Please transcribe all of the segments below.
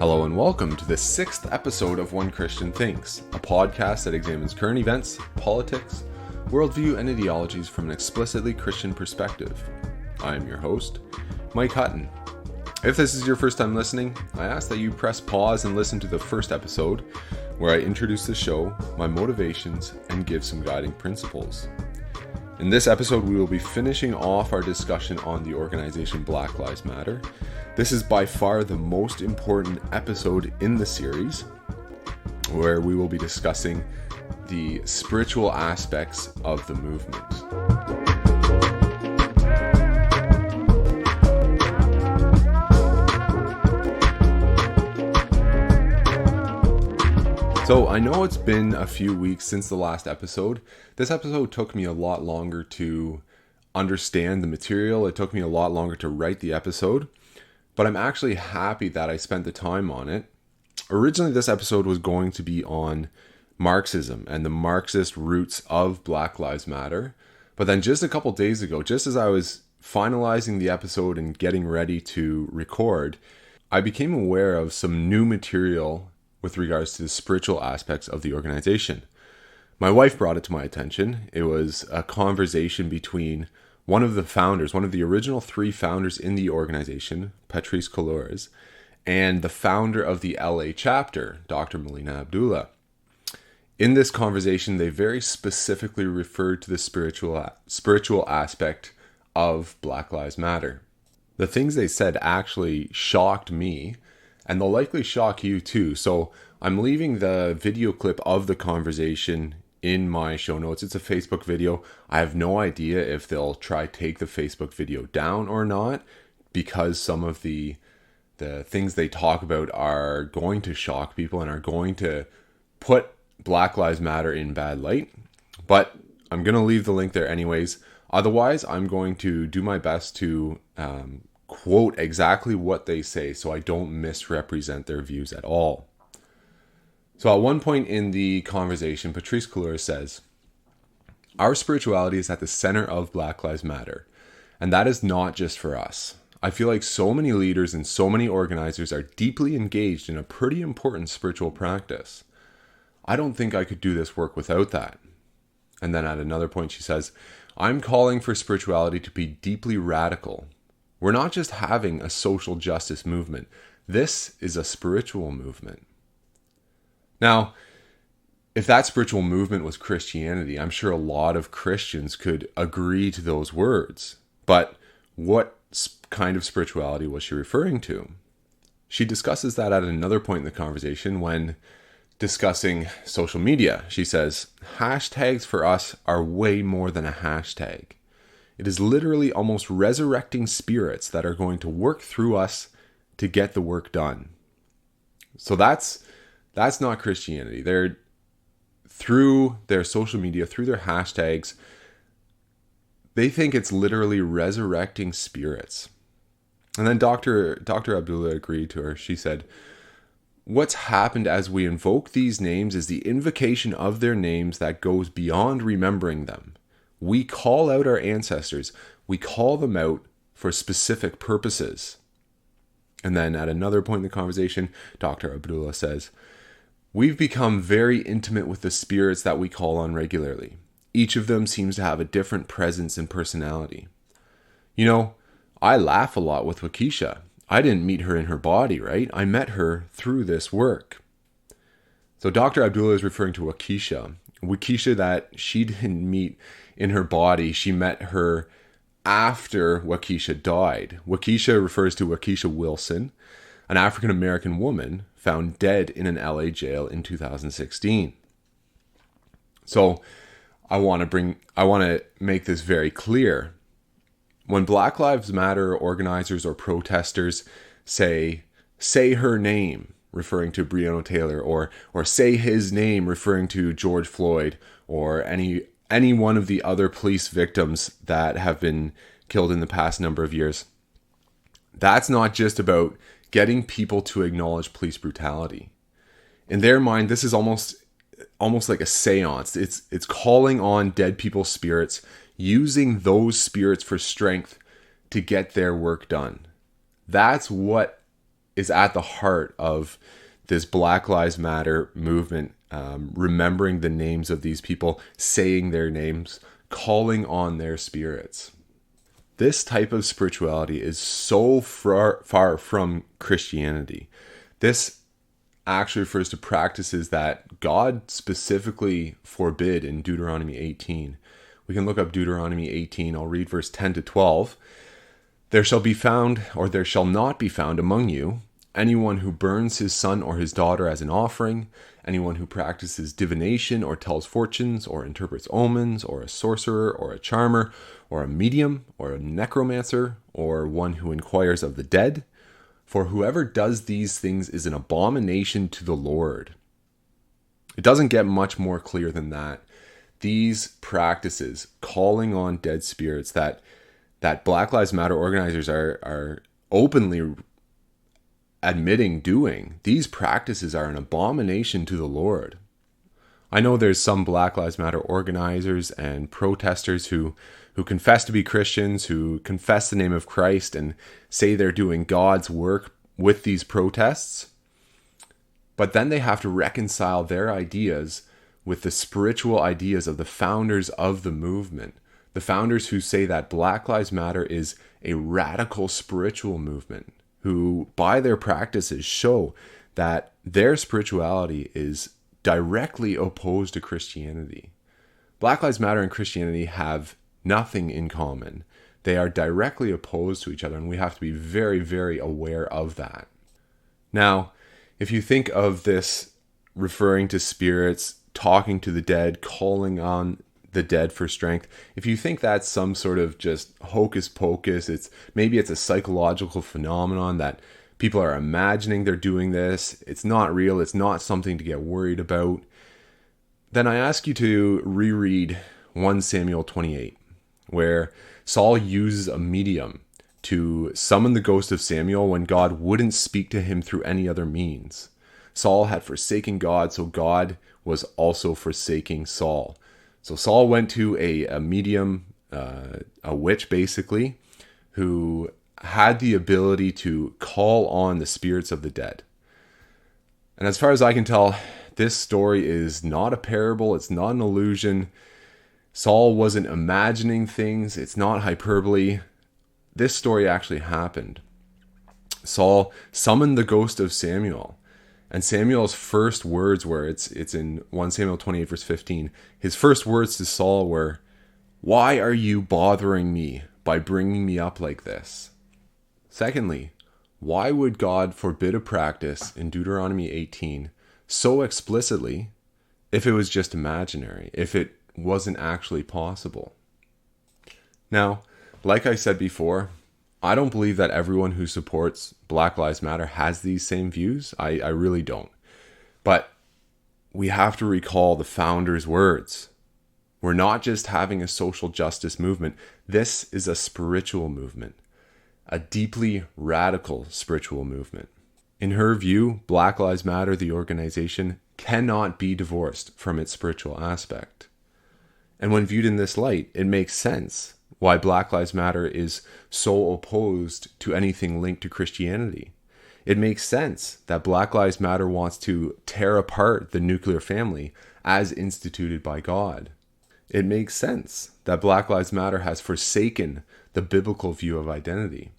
Hello and welcome to the 6th episode of One Christian Thinks, a podcast that examines current events, politics, worldview, and ideologies from an explicitly Christian perspective. I am your host, Mike Hutton. If this is your first time listening, I ask that you press pause and listen to the first episode, where I introduce the show, my motivations, and give some guiding principles. In this episode, we will be finishing off our discussion on the organization Black Lives Matter. This is by far the most important episode in the series, where we will be discussing the spiritual aspects of the movement. So I know it's been a few weeks since the last episode. This episode took me a lot longer to understand the material. It took me a lot longer to write the episode. But I'm actually happy that I spent the time on it. Originally, this episode was going to be on Marxism and the Marxist roots of Black Lives Matter. But then just a couple days ago, just as I was finalizing the episode and getting ready to record, I became aware of some new material with regards to the spiritual aspects of the organization. My wife brought it to my attention. It was a conversation between one of the founders, one of the original 3 founders in the organization, Patrice Cullors, and the founder of the LA chapter, Dr. Melina Abdullah. In this conversation, they very specifically referred to the spiritual aspect of Black Lives Matter. The things they said actually shocked me, and they'll likely shock you too. So I'm leaving the video clip of the conversation in my show notes. It's a Facebook video. I have no idea if they'll try take the Facebook video down or not, because some of the things they talk about are going to shock people and are going to put Black Lives Matter in bad light. But I'm going to leave the link there anyways. Otherwise, I'm going to do my best to quote exactly what they say so I don't misrepresent their views at all. So at one point in the conversation, Patrice Cullors says, "Our spirituality is at the center of Black Lives Matter, and that is not just for us. I feel like so many leaders and so many organizers are deeply engaged in a pretty important spiritual practice. I don't think I could do this work without that." And then at another point she says, "I'm calling for spirituality to be deeply radical. We're not just having a social justice movement. This is a spiritual movement." Now, if that spiritual movement was Christianity, I'm sure a lot of Christians could agree to those words. But what kind of spirituality was she referring to? She discusses that at another point in the conversation when discussing social media. She says, "Hashtags for us are way more than a hashtag. It is literally almost resurrecting spirits that are going to work through us to get the work done." So that's not Christianity. They're, through their social media, through their hashtags, they think it's literally resurrecting spirits. And then Dr. Abdullah agreed to her. She said, "What's happened as we invoke these names is the invocation of their names that goes beyond remembering them. We call out our ancestors. We call them out for specific purposes." And then at another point in the conversation, Dr. Abdullah says, "We've become very intimate with the spirits that we call on regularly. Each of them seems to have a different presence and personality. You know, I laugh a lot with Waukesha. I didn't meet her in her body, right? I met her through this work." So Dr. Abdullah is referring to Waukesha. Waukesha that she didn't meet in her body. She met her after Waukesha died. Waukesha refers to Waukesha Wilson, an African-American woman found dead in an LA jail in 2016. So I want to make this very clear. When Black Lives Matter organizers or protesters say her name, referring to Breonna Taylor, or say his name, referring to George Floyd, or any one of the other police victims that have been killed in the past number of years, that's not just about getting people to acknowledge police brutality. In their mind, this is almost like a seance. It's calling on dead people's spirits, using those spirits for strength to get their work done. That's what is at the heart of this Black Lives Matter movement, remembering the names of these people, saying their names, calling on their spirits. This type of spirituality is so far from Christianity. This actually refers to practices that God specifically forbid in Deuteronomy 18. We can look up Deuteronomy 18. I'll read verse 10 to 12. There shall be found, or there shall not be found among you, anyone who burns his son or his daughter as an offering, anyone who practices divination or tells fortunes or interprets omens, or a sorcerer or a charmer, or a medium or a necromancer, or one who inquires of the dead. For whoever does these things is an abomination to the Lord. It doesn't get much more clear than that. These practices, calling on dead spirits, that Black Lives Matter organizers are openly admitting doing, these practices are an abomination to the Lord. I know there's some Black Lives Matter organizers and protesters who confess to be Christians, who confess the name of Christ and say they're doing God's work with these protests. But then they have to reconcile their ideas with the spiritual ideas of the founders of the movement. The founders who say that Black Lives Matter is a radical spiritual movement, who by their practices show that their spirituality is directly opposed to Christianity. Black Lives Matter and Christianity have nothing in common. They are directly opposed to each other, and we have to be very, very aware of that. Now, if you think of this referring to spirits, talking to the dead, calling on the dead for strength, if you think that's some sort of just hocus pocus, maybe it's a psychological phenomenon that people are imagining they're doing this, it's not real, it's not something to get worried about, then I ask you to reread 1 Samuel 28, where Saul uses a medium to summon the ghost of Samuel when God wouldn't speak to him through any other means. Saul had forsaken God, so God was also forsaking Saul. So Saul went to a medium, a witch basically, who had the ability to call on the spirits of the dead. And as far as I can tell, this story is not a parable, it's not an illusion. Saul wasn't imagining things, it's not hyperbole. This story actually happened. Saul summoned the ghost of Samuel. And Samuel's first words were, it's in 1 Samuel 28 verse 15, his first words to Saul were, "Why are you bothering me by bringing me up like this?" Secondly, why would God forbid a practice in Deuteronomy 18 so explicitly if it was just imaginary, if it wasn't actually possible? Now, like I said before, I don't believe that everyone who supports Black Lives Matter has these same views. I really don't. But we have to recall the founders' words. We're not just having a social justice movement. This is a spiritual movement, a deeply radical spiritual movement. In her view, Black Lives Matter, the organization, cannot be divorced from its spiritual aspect. And when viewed in this light, it makes sense why Black Lives Matter is so opposed to anything linked to Christianity. It makes sense that Black Lives Matter wants to tear apart the nuclear family as instituted by God. It makes sense that Black Lives Matter has forsaken the biblical view of identity.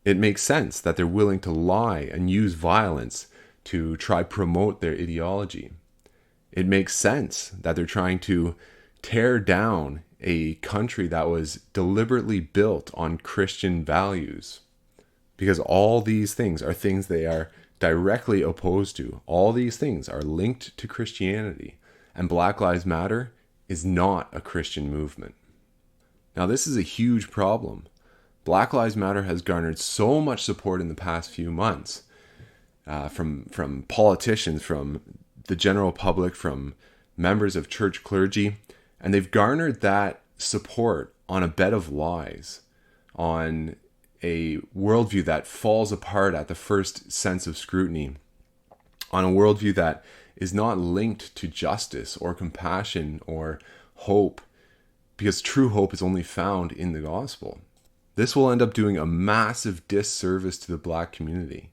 It makes sense that they're willing to lie and use violence to try promote their ideology. It makes sense that they're trying to tear down a country that was deliberately built on Christian values. Because all these things are things they are directly opposed to. All these things are linked to Christianity. And Black Lives Matter is not a Christian movement. Now, this is a huge problem. Black Lives Matter has garnered so much support in the past few months from politicians, from the general public, from members of church clergy. And they've garnered that support on a bed of lies, on a worldview that falls apart at the first sense of scrutiny, on a worldview that is not linked to justice or compassion or hope, because true hope is only found in the gospel. This will end up doing a massive disservice to the Black community.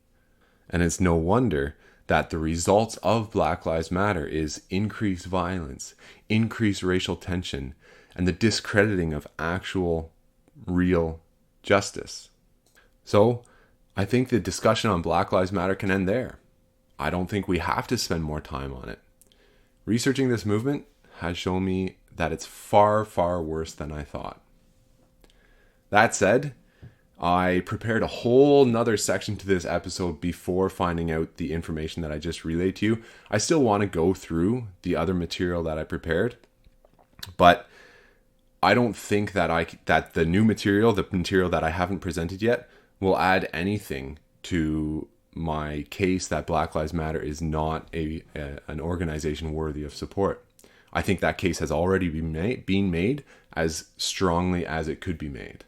And it's no wonder that the results of Black Lives Matter is increased violence, increased racial tension, and the discrediting of actual, real justice. So, I think the discussion on Black Lives Matter can end there. I don't think we have to spend more time on it. Researching this movement has shown me that it's far, far worse than I thought. That said, I prepared a whole nother section to this episode before finding out the information that I just relayed to you. I still want to go through the other material that I prepared, but I don't think that the new material, the material that I haven't presented yet, will add anything to my case that Black Lives Matter is not an organization worthy of support. I think that case has already been made as strongly as it could be made.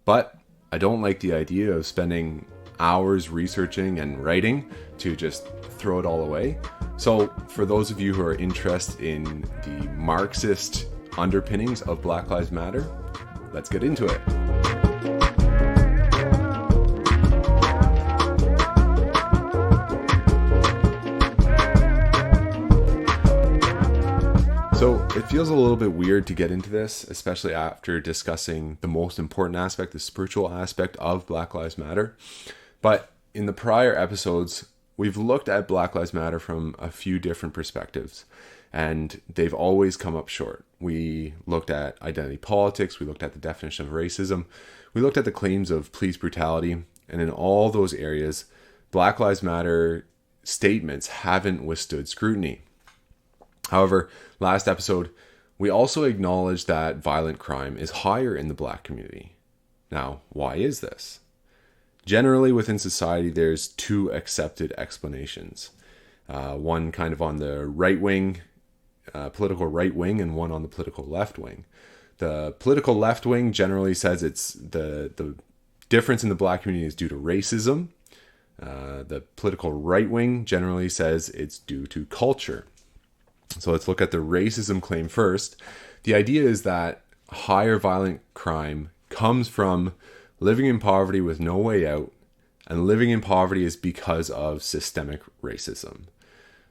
But I don't like the idea of spending hours researching and writing to just throw it all away. So for those of you who are interested in the Marxist underpinnings of Black Lives Matter, let's get into it. So it feels a little bit weird to get into this, especially after discussing the most important aspect, the spiritual aspect of Black Lives Matter. But in the prior episodes, we've looked at Black Lives Matter from a few different perspectives, and they've always come up short. We looked at identity politics, we looked at the definition of racism, we looked at the claims of police brutality, and in all those areas, Black Lives Matter statements haven't withstood scrutiny. However, last episode, we also acknowledged that violent crime is higher in the Black community. Now, why is this? Generally, within society, there's two accepted explanations. One kind of on the right wing, political right wing, and one on the political left wing. The political left wing generally says it's the difference in the Black community is due to racism. The political right wing generally says it's due to culture. So let's look at the racism claim first. The idea is that higher violent crime comes from living in poverty with no way out, and living in poverty is because of systemic racism.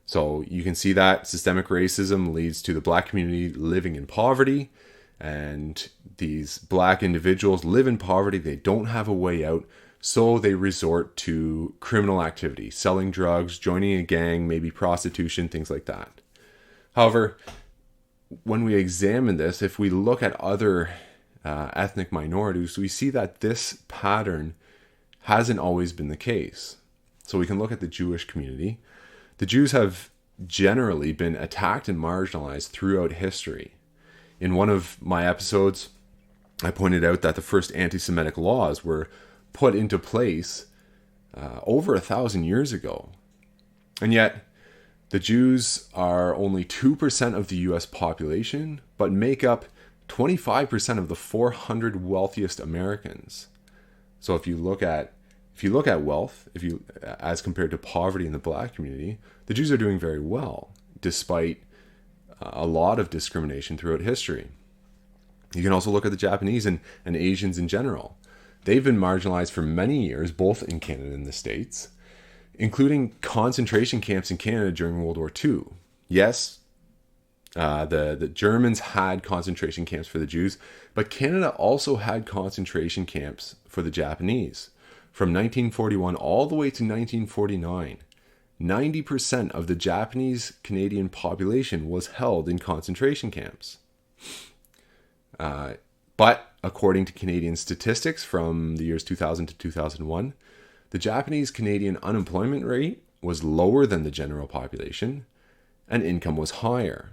So you can see that systemic racism leads to the Black community living in poverty, and these Black individuals live in poverty, they don't have a way out, so they resort to criminal activity, selling drugs, joining a gang, maybe prostitution, things like that. However, when we examine this, if we look at other ethnic minorities, we see that this pattern hasn't always been the case. So we can look at the Jewish community. The Jews have generally been attacked and marginalized throughout history. In one of my episodes, I pointed out that the first anti-Semitic laws were put into place over 1,000 years ago. And yet, the Jews are only 2% of the US population, but make up 25% of the 400 wealthiest Americans. So if you look at wealth, as compared to poverty in the Black community, the Jews are doing very well, despite a lot of discrimination throughout history. You can also look at the Japanese and Asians in general. They've been marginalized for many years, both in Canada and the States, including concentration camps in Canada during World War II. Yes, the Germans had concentration camps for the Jews, but Canada also had concentration camps for the Japanese. From 1941 all the way to 1949, 90% of the Japanese Canadian population was held in concentration camps. But according to Canadian statistics from the years 2000 to 2001, the Japanese Canadian unemployment rate was lower than the general population, and income was higher.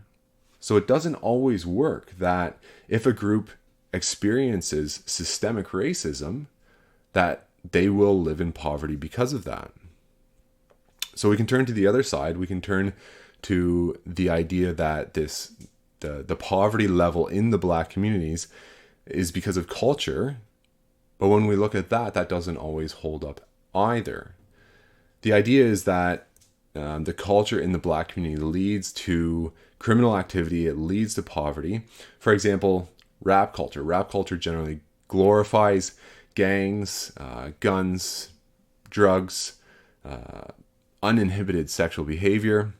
So it doesn't always work that if a group experiences systemic racism, that they will live in poverty because of that. So we can turn to the other side. We can turn to the idea that the poverty level in the Black communities is because of culture. But when we look at that, that doesn't always hold up either. The idea is that the culture in the Black community leads to criminal activity. It leads to poverty. For example, rap culture. Rap culture generally glorifies gangs, guns, drugs, uninhibited sexual behavior.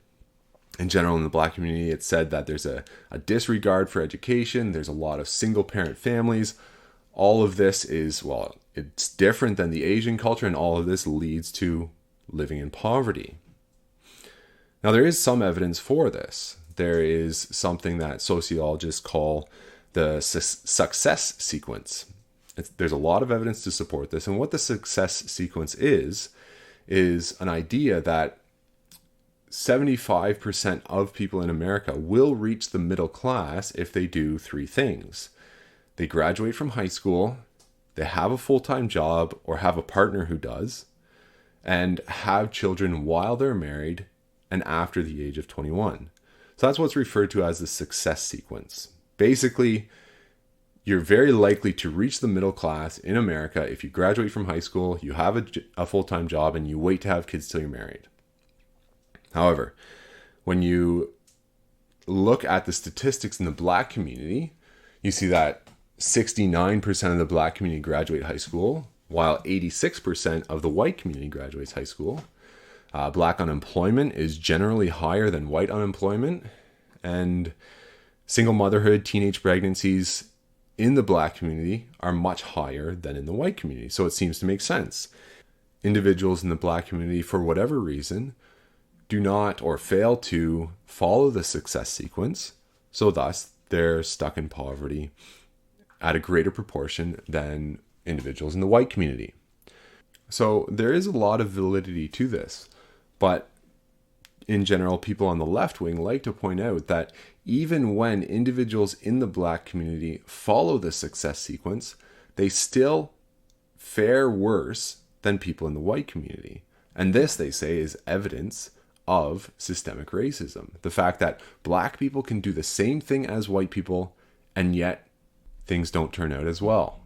In general, in the Black community, it's said that there's a disregard for education. There's a lot of single-parent families. All of this is, well, it's different than the Asian culture, and all of this leads to living in poverty. Now, there is some evidence for this. There is something that sociologists call the success sequence. There's a lot of evidence to support this. And what the success sequence is an idea that 75% of people in America will reach the middle class if they do three things. They graduate from high school, they have a full-time job or have a partner who does, and have children while they're married and after the age of 21. So that's what's referred to as the success sequence. Basically, you're very likely to reach the middle class in America if you graduate from high school, you have a full-time job, and you wait to have kids till you're married. However, when you look at the statistics in the Black community, you see that 69% of the Black community graduate high school, while 86% of the white community graduates high school. Black unemployment is generally higher than white unemployment, and single motherhood, teenage pregnancies in the Black community are much higher than in the white community. So it seems to make sense. Individuals in the Black community, for whatever reason, do not or fail to follow the success sequence, so thus they're stuck in poverty at a greater proportion than individuals in the white community. So there is a lot of validity to this, but in general, people on the left wing like to point out that even when individuals in the Black community follow the success sequence, they still fare worse than people in the white community. And this, they say, is evidence of systemic racism. The fact that Black people can do the same thing as white people, and yet things don't turn out as well.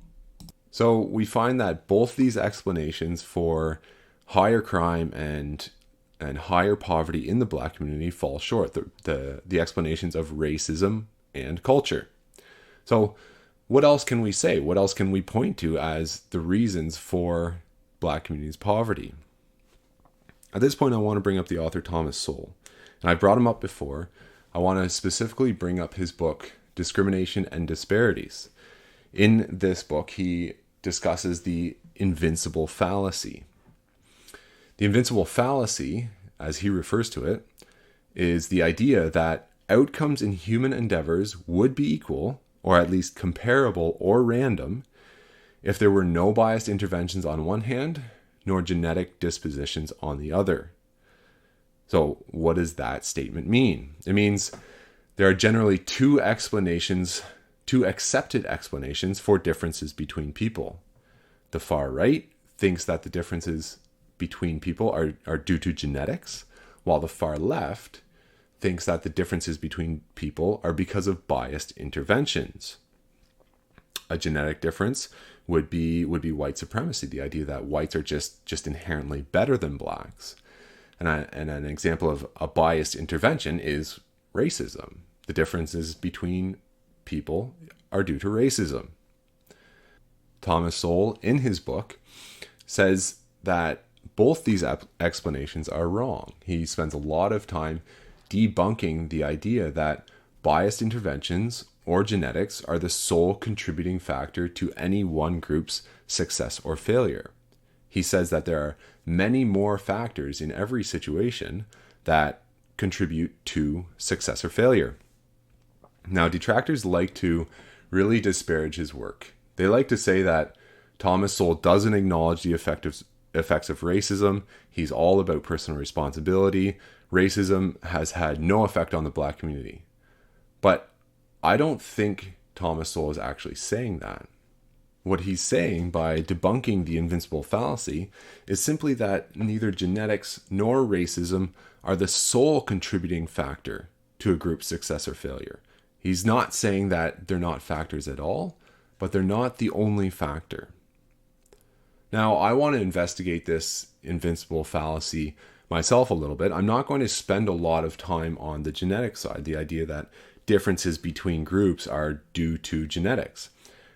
So we find that both these explanations for higher crime and higher poverty in the Black community fall short, the explanations of racism and culture. So what else can we say? What else can we point to as the reasons for Black community's poverty? At this point, I want to bring up the author Thomas Sowell. And I brought him up before. I want to specifically bring up his book, Discrimination and Disparities. In this book, he discusses the invincible fallacy. The invincible fallacy, as he refers to it, is the idea that outcomes in human endeavors would be equal, or at least comparable or random, if there were no biased interventions on one hand, nor genetic dispositions on the other. So what does that statement mean? It means there are generally two accepted explanations for differences between people. The far right thinks that the differences between people are due to genetics, while the far left thinks that the differences between people are because of biased interventions. A genetic difference would be white supremacy, the idea that whites are just inherently better than Blacks. And an example of a biased intervention is racism. The differences between people are due to racism. Thomas Sowell, in his book, says that both these explanations are wrong. He spends a lot of time debunking the idea that biased interventions or genetics are the sole contributing factor to any one group's success or failure. He says that there are many more factors in every situation that contribute to success or failure. Now, detractors like to really disparage his work. They like to say that Thomas Sowell doesn't acknowledge the effects of racism. He's all about personal responsibility. Racism has had no effect on the Black community. But I don't think Thomas Sowell is actually saying that. What he's saying by debunking the invincible fallacy is simply that neither genetics nor racism are the sole contributing factor to a group's success or failure. He's not saying that they're not factors at all, but they're not the only factor. Now, I want to investigate this invincible fallacy myself a little bit. I'm not going to spend a lot of time on the genetic side, the idea that differences between groups are due to genetics.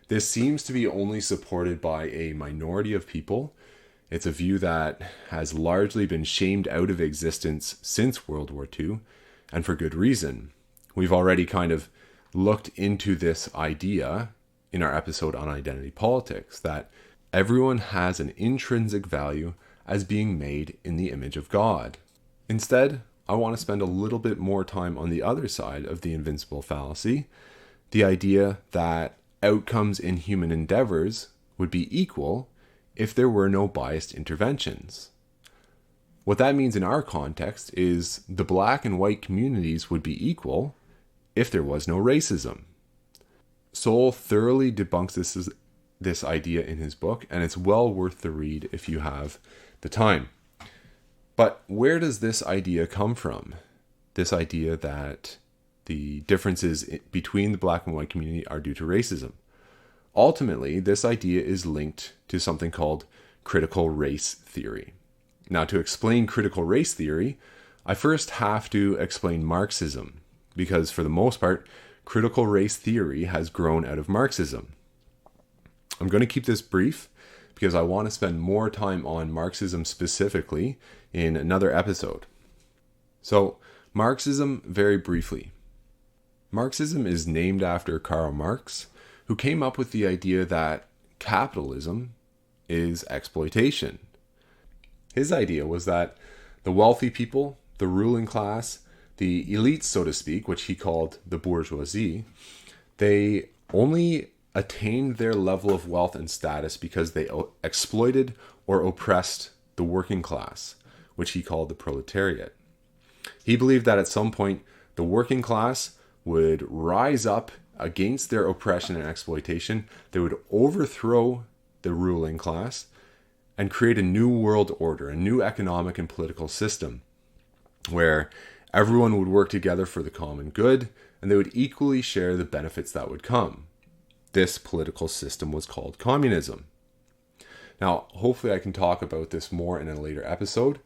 This seems to be only supported by a minority of people, It's a view that has largely been shamed out of existence since World War II, and for good reason. We've already kind of looked into this idea in our episode on identity politics, that everyone has an intrinsic value as being made in the image of God. Instead, I want to spend a little bit more time on the other side of the invincible fallacy, the idea that outcomes in human endeavors would be equal if there were no biased interventions. What that means in our context is the black and white communities would be equal if there was no racism. Sowell thoroughly debunks this idea in his book, and it's well worth the read if you have the time. But where does this idea come from? This idea that the differences between the black and white community are due to racism. Ultimately, this idea is linked to something called critical race theory. Now, to explain critical race theory, I first have to explain Marxism, because for the most part, critical race theory has grown out of Marxism. I'm going to keep this brief because I want to spend more time on Marxism specifically in another episode. So, Marxism, very briefly. Marxism is named after Karl Marx, who came up with the idea that capitalism is exploitation. His idea was that the wealthy people, the ruling class, the elites, so to speak, which he called the bourgeoisie, they only attained their level of wealth and status because they exploited or oppressed the working class, which he called the proletariat. He believed that at some point, the working class would rise up against their oppression and exploitation. They would overthrow the ruling class and create a new world order, a new economic and political system where everyone would work together for the common good and they would equally share the benefits that would come. This political system was called communism. Now, hopefully I can talk about this more in a later episode,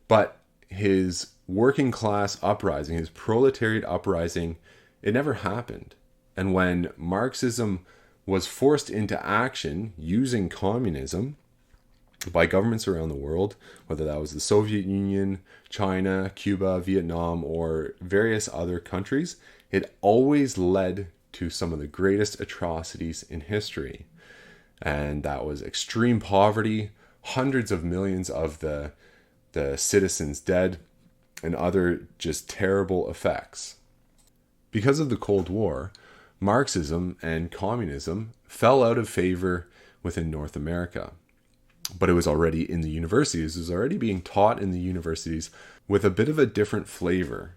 but his working class uprising, his proletariat uprising, it never happened. And when Marxism was forced into action using communism by governments around the world, whether that was the Soviet Union, China, Cuba, Vietnam, or various other countries, it always led to some of the greatest atrocities in history. And that was extreme poverty, hundreds of millions of the citizens dead, and other just terrible effects. Because of the Cold War, Marxism and communism fell out of favor within North America. But it was already in the universities, it was already being taught in the universities with a bit of a different flavor.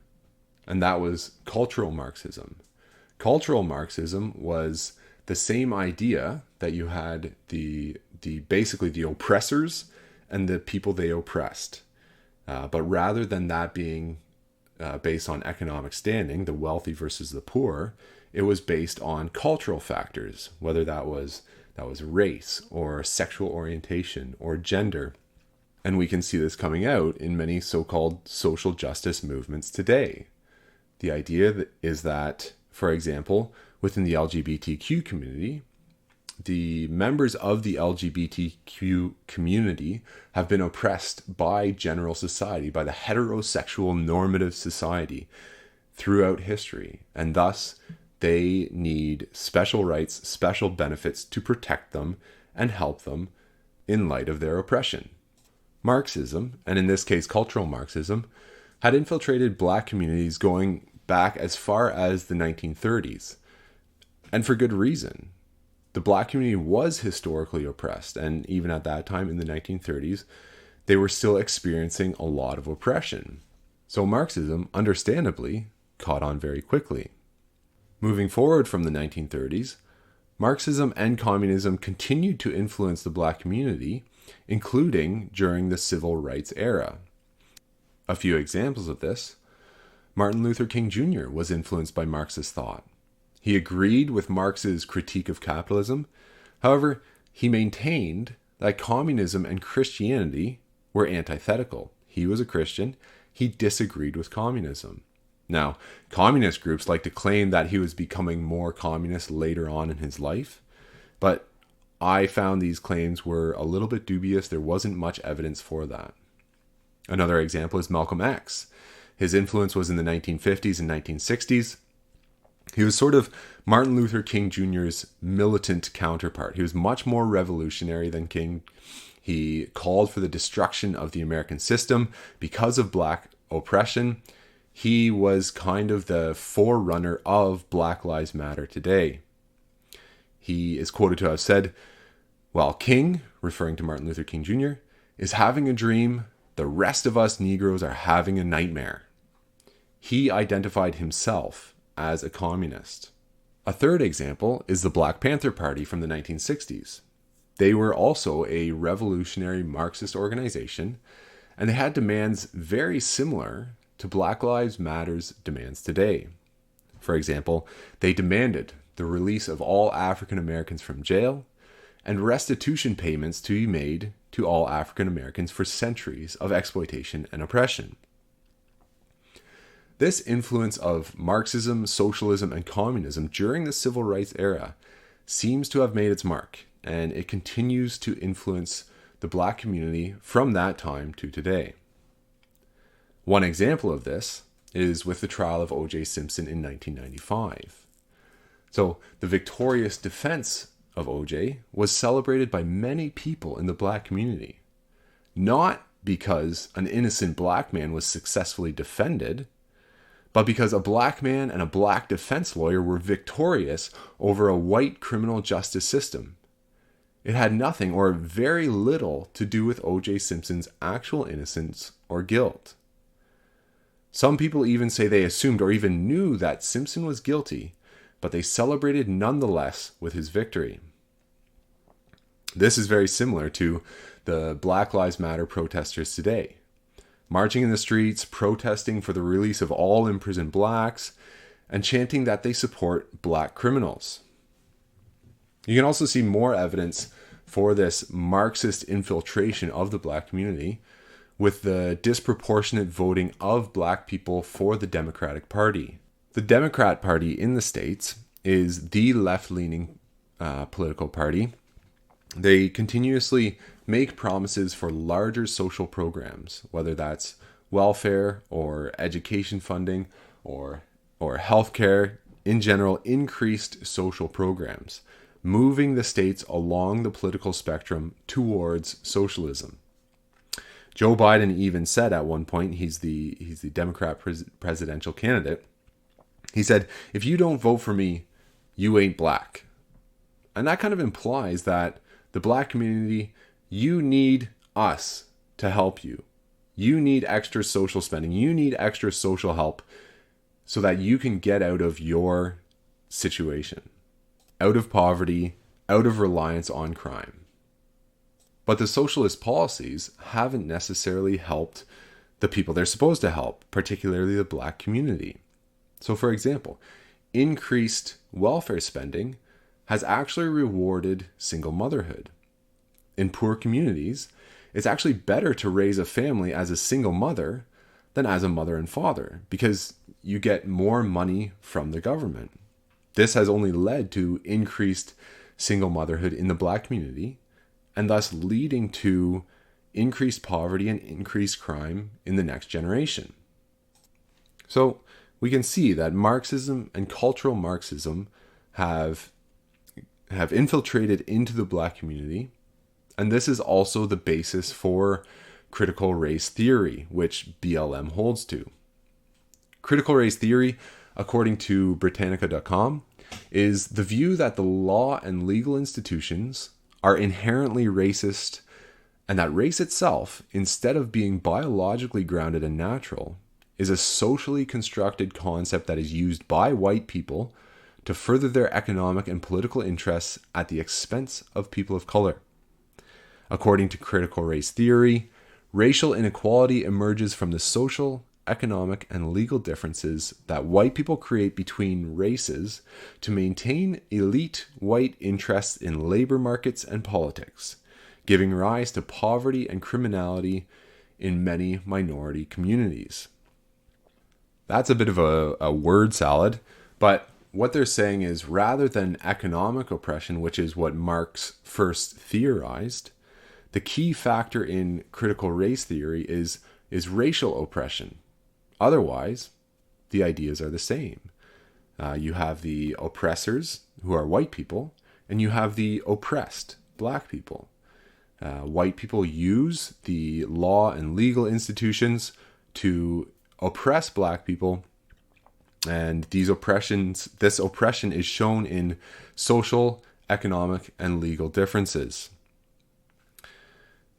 And that was cultural Marxism. Cultural Marxism was the same idea that you had the basically the oppressors and the people they oppressed. But rather than that being based on economic standing, the wealthy versus the poor, it was based on cultural factors, whether that was race or sexual orientation or gender. And we can see this coming out in many so-called social justice movements today. The idea is that, for example, within the LGBTQ community, the members of the LGBTQ community have been oppressed by general society, by the heterosexual normative society throughout history. And thus, they need special rights, special benefits to protect them and help them in light of their oppression. Marxism, and in this case cultural Marxism, had infiltrated black communities going back as far as the 1930s. And for good reason. The black community was historically oppressed, and even at that time in the 1930s, they were still experiencing a lot of oppression. So Marxism, understandably, caught on very quickly. Moving forward from the 1930s, Marxism and communism continued to influence the black community, including during the civil rights era. A few examples of this: Martin Luther King Jr. was influenced by Marxist thought. He agreed with Marx's critique of capitalism. However, he maintained that communism and Christianity were antithetical. He was a Christian. He disagreed with communism. Now, communist groups like to claim that he was becoming more communist later on in his life, but I found these claims were a little bit dubious. There wasn't much evidence for that. Another example is Malcolm X. His influence was in the 1950s and 1960s. He was sort of Martin Luther King Jr.'s militant counterpart. He was much more revolutionary than King. He called for the destruction of the American system because of black oppression. He was kind of the forerunner of Black Lives Matter today. He is quoted to have said, "While King," referring to Martin Luther King Jr., "is having a dream, the rest of us Negroes are having a nightmare." He identified himself as a communist. A third example is the Black Panther Party from the 1960s. They were also a revolutionary Marxist organization, and they had demands very similar to Black Lives Matter's demands today. For example, they demanded the release of all African Americans from jail and restitution payments to be made to all African Americans for centuries of exploitation and oppression. This influence of Marxism, socialism, and communism during the civil rights era seems to have made its mark, and it continues to influence the black community from that time to today. One example of this is with the trial of O.J. Simpson in 1995. So the victorious defense of O.J. was celebrated by many people in the black community, not because an innocent black man was successfully defended, but because a black man and a black defense lawyer were victorious over a white criminal justice system. It had nothing or very little to do with O.J. Simpson's actual innocence or guilt. Some people even say they assumed or even knew that Simpson was guilty, but they celebrated nonetheless with his victory. This is very similar to the Black Lives Matter protesters today, marching in the streets, protesting for the release of all imprisoned blacks, and chanting that they support black criminals. You can also see more evidence for this Marxist infiltration of the black community with the disproportionate voting of black people for the Democratic Party. The Democrat Party in the States is the left-leaning political party. They continuously make promises for larger social programs, whether that's welfare or education funding or healthcare, in general, increased social programs, moving the states along the political spectrum towards socialism. Joe Biden even said at one point, he's the Democrat presidential candidate, he said, "If you don't vote for me, you ain't black." And that kind of implies that the black community, you need us to help you. You need extra social spending. You need extra social help so that you can get out of your situation, out of poverty, out of reliance on crime. But the socialist policies haven't necessarily helped the people they're supposed to help, particularly the black community. So, for example, increased welfare spending has actually rewarded single motherhood. In poor communities, it's actually better to raise a family as a single mother than as a mother and father because you get more money from the government. This has only led to increased single motherhood in the black community, and thus leading to increased poverty and increased crime in the next generation. So we can see that Marxism and cultural Marxism have infiltrated into the black community, and this is also the basis for critical race theory, which BLM holds to. Critical race theory, according to Britannica.com, is the view that the law and legal institutions are inherently racist, and that race itself, instead of being biologically grounded and natural, is a socially constructed concept that is used by white people to further their economic and political interests at the expense of people of color. According to critical race theory, racial inequality emerges from the social, economic, and legal differences that white people create between races to maintain elite white interests in labor markets and politics, giving rise to poverty and criminality in many minority communities. That's a bit of a word salad, but what they're saying is rather than economic oppression, which is what Marx first theorized, the key factor in critical race theory is racial oppression. Otherwise, the ideas are the same. You have the oppressors, who are white people, and you have the oppressed, black people. White people use the law and legal institutions to oppress black people, and this oppression is shown in social, economic, and legal differences.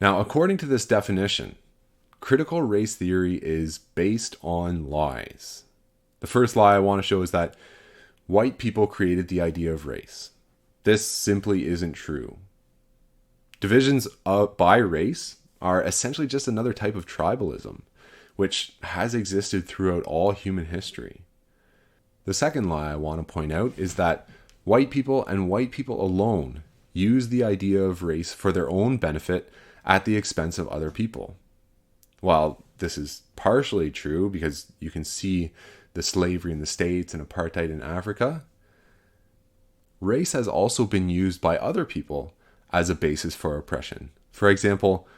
Now, according to this definition, critical race theory is based on lies. The first lie I want to show is that white people created the idea of race. This simply isn't true. Divisions by race are essentially just another type of tribalism, which has existed throughout all human history. The second lie I want to point out is that white people and white people alone use the idea of race for their own benefit at the expense of other people. While this is partially true because you can see the slavery in the States and apartheid in Africa, race has also been used by other people as a basis for oppression. For example,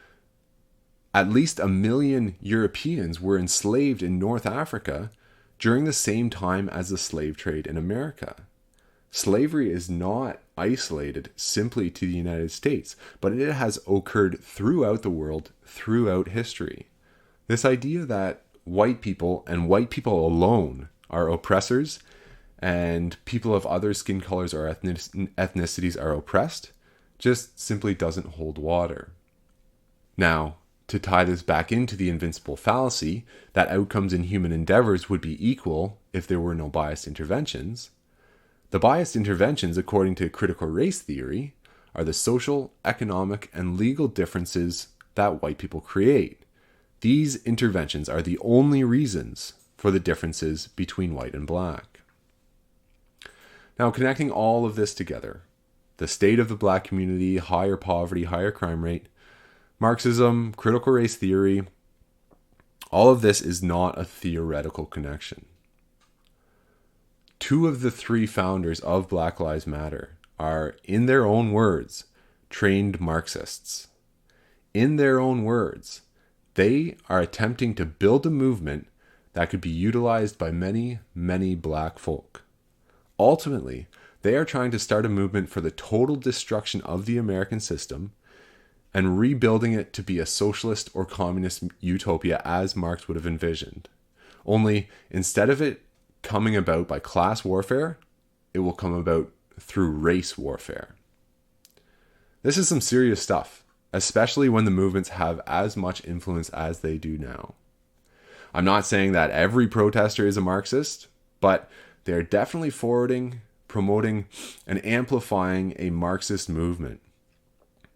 at least 1 million Europeans were enslaved in North Africa during the same time as the slave trade in America. Slavery is not isolated simply to the United States, but it has occurred throughout the world, throughout history. This idea that white people and white people alone are oppressors and people of other skin colors or ethnicities are oppressed just simply doesn't hold water. Now, to tie this back into the invincible fallacy that outcomes in human endeavors would be equal if there were no biased interventions, the biased interventions, according to critical race theory, are the social, economic, and legal differences that white people create. These interventions are the only reasons for the differences between white and black. Now, connecting all of this together, the state of the black community, higher poverty, higher crime rate, Marxism, critical race theory, all of this is not a theoretical connection. 2 of the 3 founders of Black Lives Matter are, in their own words, trained Marxists. In their own words, they are attempting to build a movement that could be utilized by many, many black folk. Ultimately, they are trying to start a movement for the total destruction of the American system and rebuilding it to be a socialist or communist utopia as Marx would have envisioned. Only instead of it coming about by class warfare, it will come about through race warfare. This is some serious stuff, especially when the movements have as much influence as they do now. I'm not saying that every protester is a Marxist, but they're definitely forwarding, promoting, and amplifying a Marxist movement.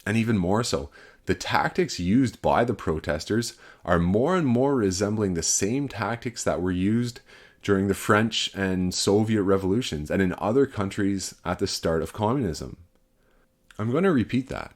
And even more so, the tactics used by the protesters are more and more resembling the same tactics that were used during the French and Soviet revolutions and in other countries at the start of communism. I'm going to repeat that.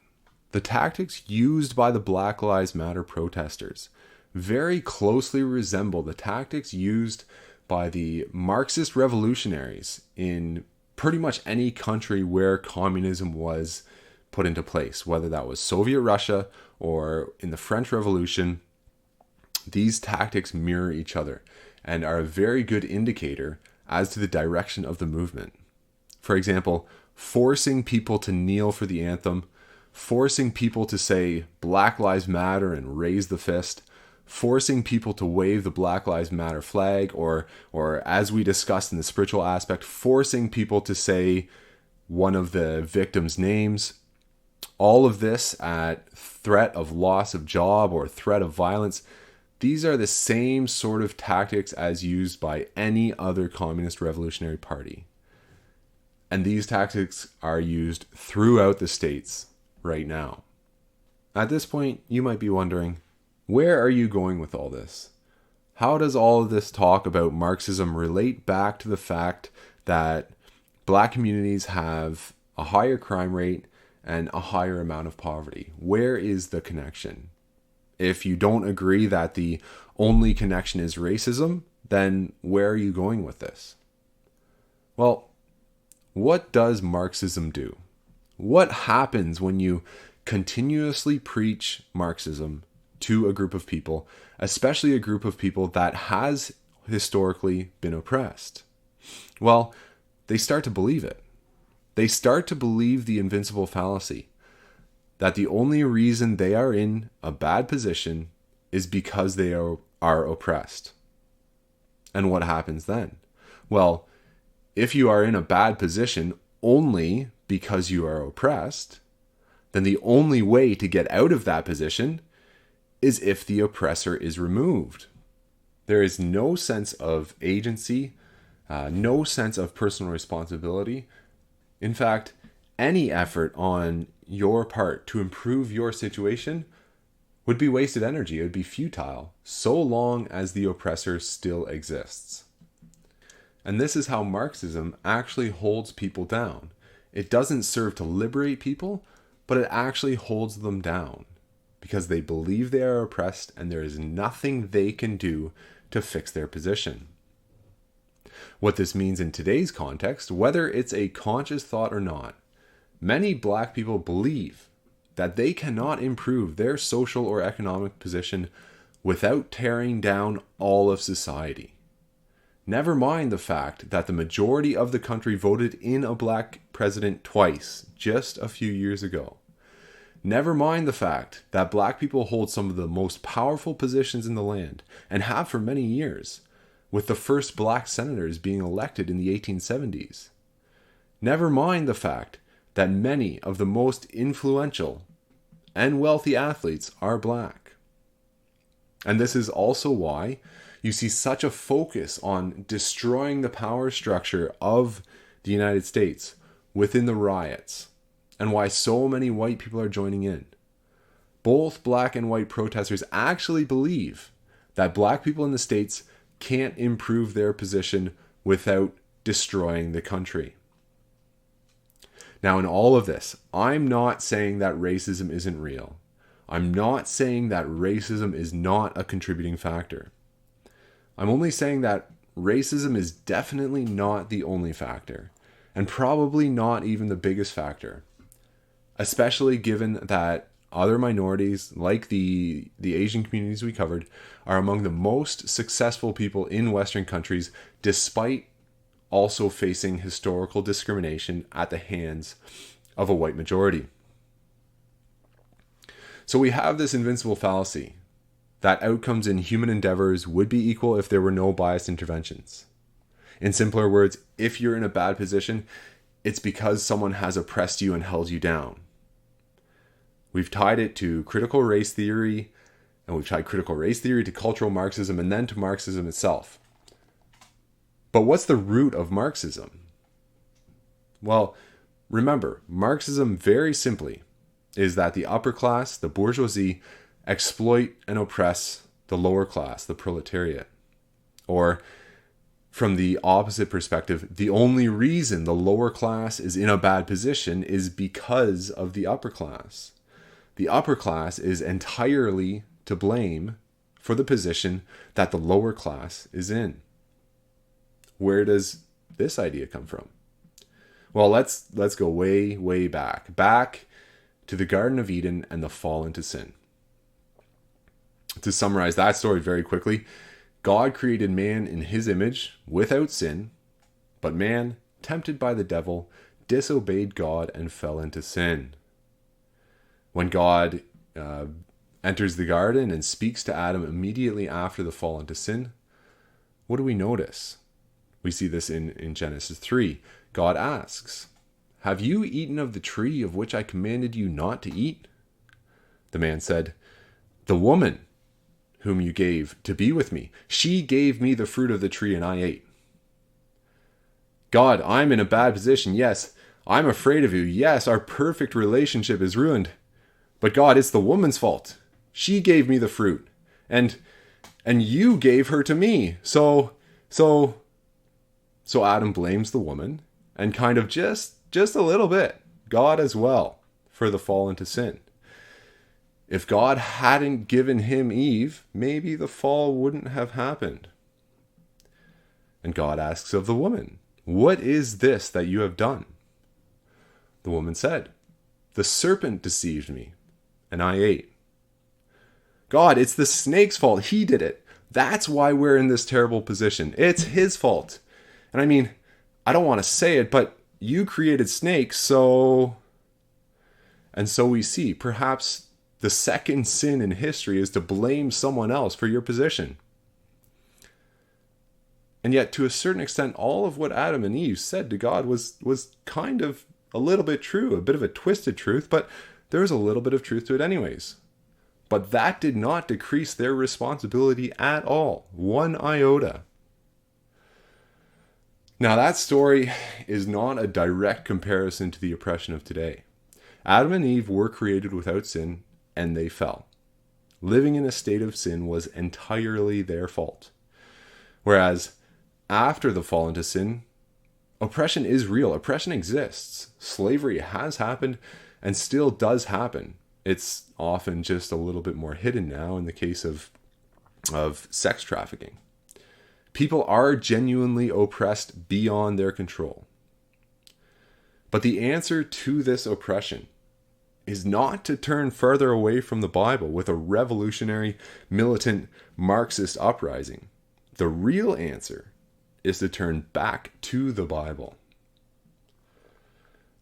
The tactics used by the Black Lives Matter protesters very closely resemble the tactics used by the Marxist revolutionaries in pretty much any country where communism was put into place, whether that was Soviet Russia or in the French Revolution. These tactics mirror each other and are a very good indicator as to the direction of the movement. For example, forcing people to kneel for the anthem, forcing people to say Black Lives Matter and raise the fist, forcing people to wave the Black Lives Matter flag, or as we discussed in the spiritual aspect, forcing people to say one of the victims' names. All of this at threat of loss of job or threat of violence. These are the same sort of tactics as used by any other communist revolutionary party. And these tactics are used throughout the states right now. At this point, you might be wondering, where are you going with all this? How does all of this talk about Marxism relate back to the fact that black communities have a higher crime rate and a higher amount of poverty? Where is the connection? If you don't agree that the only connection is racism, then where are you going with this? Well, What does Marxism do? What happens when you continuously preach Marxism to a group of people, especially a group of people that has historically been oppressed? Well, they start to believe it. They start to believe the invincible fallacy that the only reason they are in a bad position is because they are oppressed. And what happens then? Well, if you are in a bad position only because you are oppressed, then the only way to get out of that position is if the oppressor is removed. There is no sense of agency, no sense of personal responsibility. In fact, any effort on your part to improve your situation would be wasted energy. It would be futile, so long as the oppressor still exists. And this is how Marxism actually holds people down. It doesn't serve to liberate people, but it actually holds them down because they believe they are oppressed and there is nothing they can do to fix their position. What this means in today's context, whether it's a conscious thought or not, many Black people believe that they cannot improve their social or economic position without tearing down all of society. Never mind the fact that the majority of the country voted in a Black president twice, just a few years ago. Never mind the fact that Black people hold some of the most powerful positions in the land, and have for many years, with the first Black senators being elected in the 1870s. Never mind the fact that many of the most influential and wealthy athletes are Black. And this is also why you see such a focus on destroying the power structure of the United States within the riots, and why so many white people are joining in. Both Black and white protesters actually believe that Black people in the States can't improve their position without destroying the country. Now, in all of this, I'm not saying that racism isn't real. I'm not saying that racism is not a contributing factor. I'm only saying that racism is definitely not the only factor, and probably not even the biggest factor, especially given that other minorities, like the Asian communities we covered, are among the most successful people in Western countries, despite also facing historical discrimination at the hands of a white majority. So we have this invincible fallacy that outcomes in human endeavors would be equal if there were no biased interventions. In simpler words, if you're in a bad position, it's because someone has oppressed you and held you down. We've tied it to critical race theory, and we've tied critical race theory to cultural Marxism and then to Marxism itself. But what's the root of Marxism? Well, remember, Marxism very simply is that the upper class, the bourgeoisie, exploit and oppress the lower class, the proletariat. Or, from the opposite perspective, the only reason the lower class is in a bad position is because of the upper class. The upper class is entirely to blame for the position that the lower class is in. Where does this idea come from? Well, let's go way, way back to the Garden of Eden and the fall into sin. To summarize that story very quickly, God created man in his image without sin, but man, tempted by the devil, disobeyed God and fell into sin. When God enters the garden and speaks to Adam immediately after the fall into sin, what do we notice? We see this in Genesis 3. God asks, "Have you eaten of the tree of which I commanded you not to eat?" The man said, "The woman whom you gave to be with me, she gave me the fruit of the tree and I ate." God, I'm in a bad position. Yes, I'm afraid of you. Yes, our perfect relationship is ruined. But God, it's the woman's fault. She gave me the fruit. And you gave her to me. So Adam blames the woman, and kind of just a little bit God as well for the fall into sin. If God hadn't given him Eve, maybe the fall wouldn't have happened. And God asks of the woman, What is this that you have done?" The woman said, "The serpent deceived me, and I ate." "God, it's the snake's fault. He did it. That's why we're in this terrible position. It's his fault. And I mean, I don't want to say it, but you created snakes, so..." And so we see, perhaps the second sin in history is to blame someone else for your position. And yet, to a certain extent, all of what Adam and Eve said to God was kind of a little bit true, a bit of a twisted truth, but there was a little bit of truth to it anyways. But that did not decrease their responsibility at all, one iota. Now, that story is not a direct comparison to the oppression of today. Adam and Eve were created without sin, and they fell. Living in a state of sin was entirely their fault. Whereas, after the fall into sin, oppression is real. Oppression exists. Slavery has happened and still does happen. It's often just a little bit more hidden now in the case of sex trafficking. People are genuinely oppressed beyond their control. But the answer to this oppression is not to turn further away from the Bible with a revolutionary, militant, Marxist uprising. The real answer is to turn back to the Bible.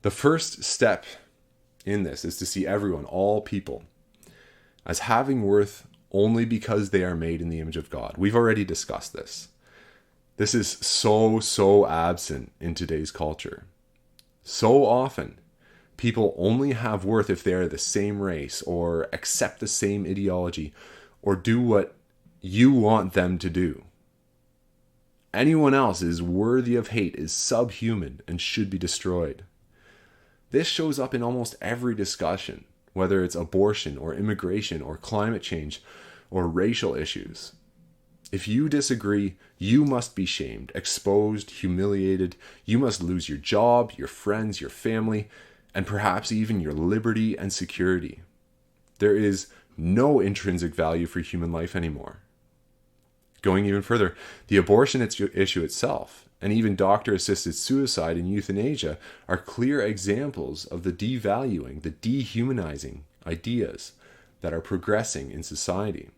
The first step in this is to see everyone, all people, as having worth only because they are made in the image of God. We've already discussed this. This is so absent in today's culture. So often, people only have worth if they are the same race or accept the same ideology or do what you want them to do. Anyone else is worthy of hate, is subhuman, and should be destroyed. This shows up in almost every discussion, whether it's abortion or immigration or climate change or racial issues. If you disagree, you must be shamed, exposed, humiliated. You must lose your job, your friends, your family, and perhaps even your liberty and security. There is no intrinsic value for human life anymore. Going even further, the abortion issue itself, and even doctor-assisted suicide and euthanasia, are clear examples of the devaluing, the dehumanizing ideas that are progressing in society.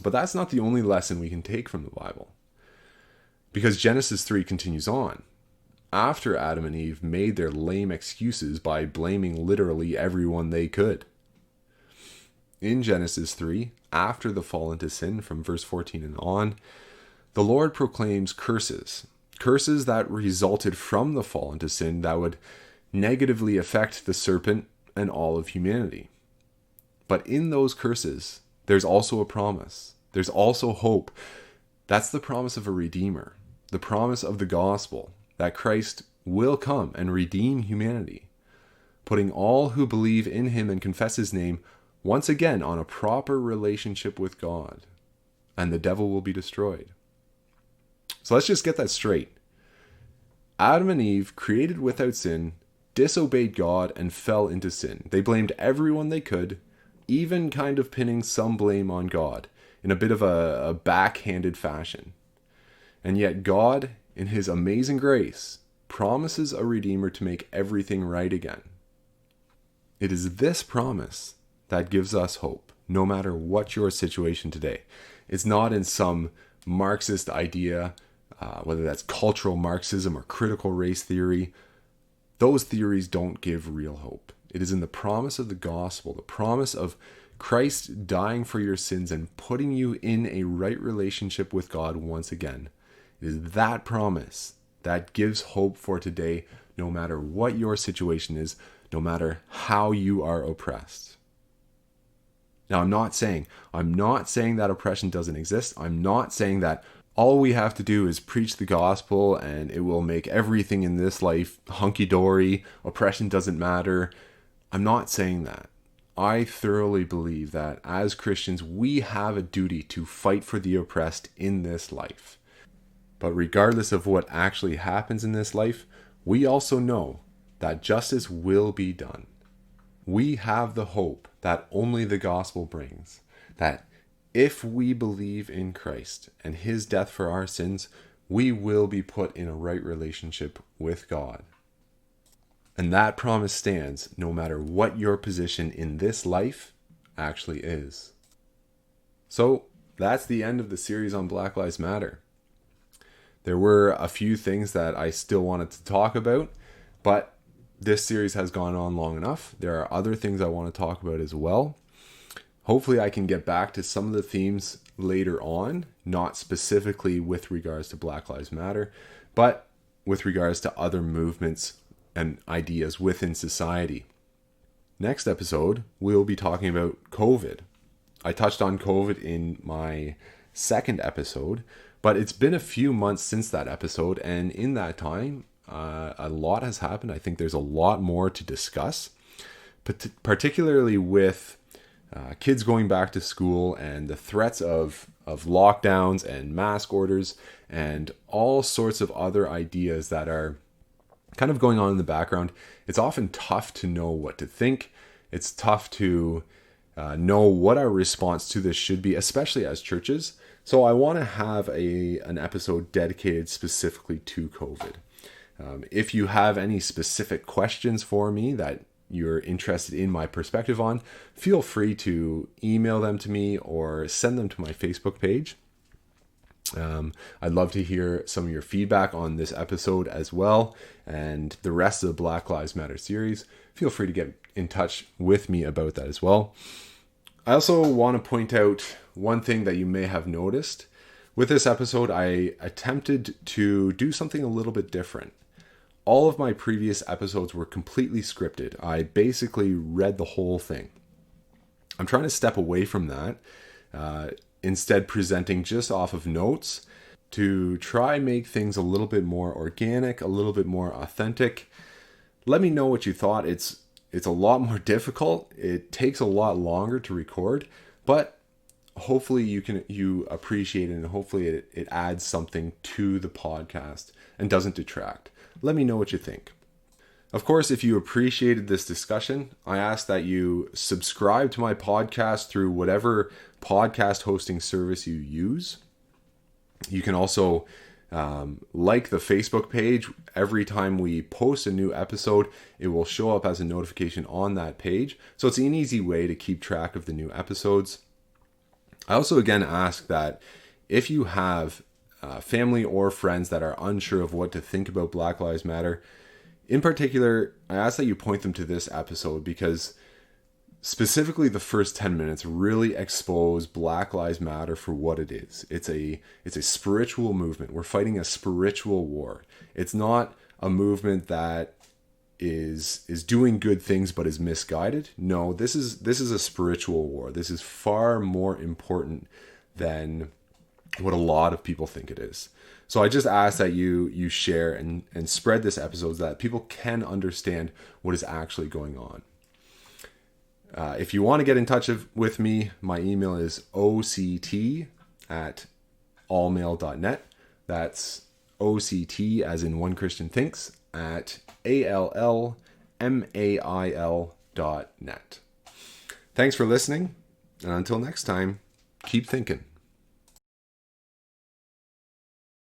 But that's not the only lesson we can take from the Bible. Because Genesis 3 continues on. After Adam and Eve made their lame excuses by blaming literally everyone they could. In Genesis 3, after the fall into sin, from verse 14 and on, the Lord proclaims curses. Curses that resulted from the fall into sin that would negatively affect the serpent and all of humanity. But in those curses, there's also a promise. There's also hope. That's the promise of a Redeemer. The promise of the gospel that Christ will come and redeem humanity, putting all who believe in him and confess his name once again on a proper relationship with God, and the devil will be destroyed. So let's just get that straight. Adam and Eve, created without sin, disobeyed God and fell into sin. They blamed everyone they could, even kind of pinning some blame on God in a bit of a backhanded fashion. And yet God, in his amazing grace, promises a Redeemer to make everything right again. It is this promise that gives us hope, no matter what your situation today. It's not in some Marxist idea, whether that's cultural Marxism or critical race theory. Those theories don't give real hope. It is in the promise of the gospel, the promise of Christ dying for your sins and putting you in a right relationship with God once again. It is that promise that gives hope for today, no matter what your situation is, no matter how you are oppressed. Now, I'm not saying that oppression doesn't exist. I'm not saying that all we have to do is preach the gospel and it will make everything in this life hunky-dory. Oppression doesn't matter. I'm not saying that. I thoroughly believe that as Christians, we have a duty to fight for the oppressed in this life. But regardless of what actually happens in this life, we also know that justice will be done. We have the hope that only the gospel brings, that if we believe in Christ and his death for our sins, we will be put in a right relationship with God. And that promise stands no matter what your position in this life actually is. So that's the end of the series on Black Lives Matter. There were a few things that I still wanted to talk about, but this series has gone on long enough. There are other things I want to talk about as well. Hopefully I can get back to some of the themes later on, not specifically with regards to Black Lives Matter, but with regards to other movements and ideas within society. Next episode, we'll be talking about COVID. I touched on COVID in my second episode, but it's been a few months since that episode, and in that time, a lot has happened. I think there's a lot more to discuss, particularly with kids going back to school and the threats of lockdowns and mask orders and all sorts of other ideas that are kind of going on in the background. It's often tough to know what to think. It's tough to know what our response to this should be, especially as churches. So I want to have an episode dedicated specifically to COVID. If you have any specific questions for me that you're interested in my perspective on, feel free to email them to me or send them to my Facebook page. I'd love to hear some of your feedback on this episode as well, and the rest of the Black Lives Matter series. Feel free to get in touch with me about that as well. I also want to point out one thing that you may have noticed. With this episode, I attempted to do something a little bit different. All of my previous episodes were completely scripted. I basically read the whole thing. I'm trying to step away from that, instead presenting just off of notes to try make things a little bit more organic, a little bit more authentic. Let me know what you thought. It's a lot more difficult. It takes a lot longer to record, but hopefully you appreciate it, and hopefully it adds something to the podcast and doesn't detract. Let me know what you think. Of course, if you appreciated this discussion, I ask that you subscribe to my podcast through whatever podcast hosting service you use. You can also like the Facebook page. Every time we post a new episode, it will show up as a notification on that page. So it's an easy way to keep track of the new episodes. I also again ask that if you have family or friends that are unsure of what to think about Black Lives Matter, in particular, I ask that you point them to this episode, because specifically the first 10 minutes really expose Black Lives Matter for what it is. It's a spiritual movement. We're fighting a spiritual war. It's not a movement that is doing good things but is misguided. No, this is a spiritual war. This is far more important than what a lot of people think it is. So I just ask that you share and spread this episode so that people can understand what is actually going on. If you want to get in touch with me, my email is oct@allmail.net. That's OCT as in One Christian Thinks at ALLMAIL.net. Thanks for listening, and until next time, keep thinking.